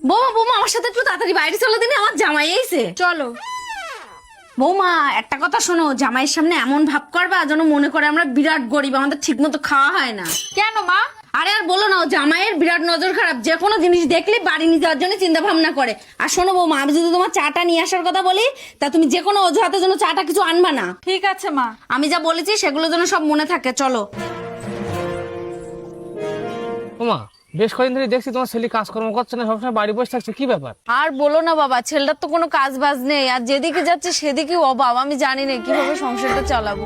বৌমা বৌমা আমার সাথে একটু তাড়াতাড়ি বাইরে চলো দিনে, আমার জামাই এসে। চলো। বৌমা একটা কথা শোনো, জামাইয়ের সামনে এমন ভাব করবা যেন মনে করে আমরা বিরাট গরিব, আমাদের ঠিক মতো খাওয়া হয় না। কেন মা? আরে আর বলো না, ও জামাইয়ের বিরাট নজর খারাপ, যে কোনো জিনিস দেখলে বাড়ি নিয়ে যাওয়ার জন্য চিন্তা ভাবনা করে। আর শোনো বৌমা, আমি যদি তোমার চাটা নিয়ে আসার কথা বলি, তা তুমি যে কোনো অজুহাতের জন্য চাটা কিছু আনবা না। ঠিক আছে মা। আমি যা বলেছি সেগুলো যেন সব মনে থাকে। চলো। ওমা, বেশ কদিন ধরে দেখছি তোমার ছেলে কাজকর্ম করছে না, সবসময় বাড়ি বসে থাকছে, কি ব্যাপার? আর বলো না বাবা, ছেলেটার তো কোনো কাজ বাজ নেই, আর যেদিকে যাচ্ছে সেদিকে অভাব। আমি জানি না কিভাবে সংসারটা চালাবো।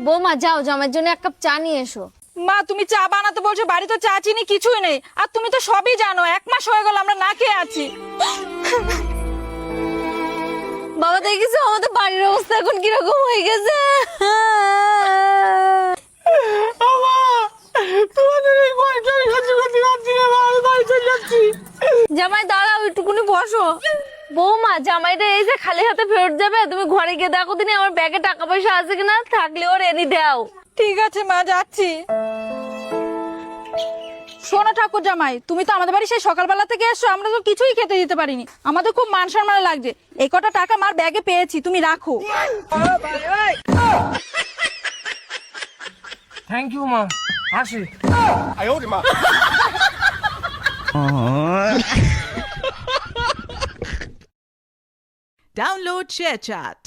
বৌমা যাও, জামাইয়ের জন্য এক কাপ চা নিয়ে এসো। মা তুমি চা বানাতে বলছো, বাড়ি তো চা চিনি কিছুই নেই। আর তুমি তো সবই জানো, 1 মাস হয়ে গেল আমরা না খেয়ে আছি। বাবা দেখেছো আমাদের বাড়ির অবস্থা এখন কিরকম হয়ে গেছে। জামাই দাঁড়াও, একটুকুনি বসো। বৌমা জামাইটা এই যে খালি হাতে ফেরত যাবে, তুমি ঘরে গিয়ে দেখো দিনে আমার ব্যাগে টাকা পয়সা আছে কিনা, থাকলে ওর এনে দাও। ঠিক আছে মা, যাচ্ছি। শোনো ঠাকুর জামাই, তুমি তো আমাদের বাড়ি সেই সকালবেলা থেকে এসছো, আমরা তো কিছুই খেতে দিতে পারিনি। আমাদের খুব মান সম্মান লাগছে। এই কটা টাকা মার ব্যাগে পেয়েছি, তুমি রাখো। থ্যাংক ইউ মা, আসি। Download ShareChat.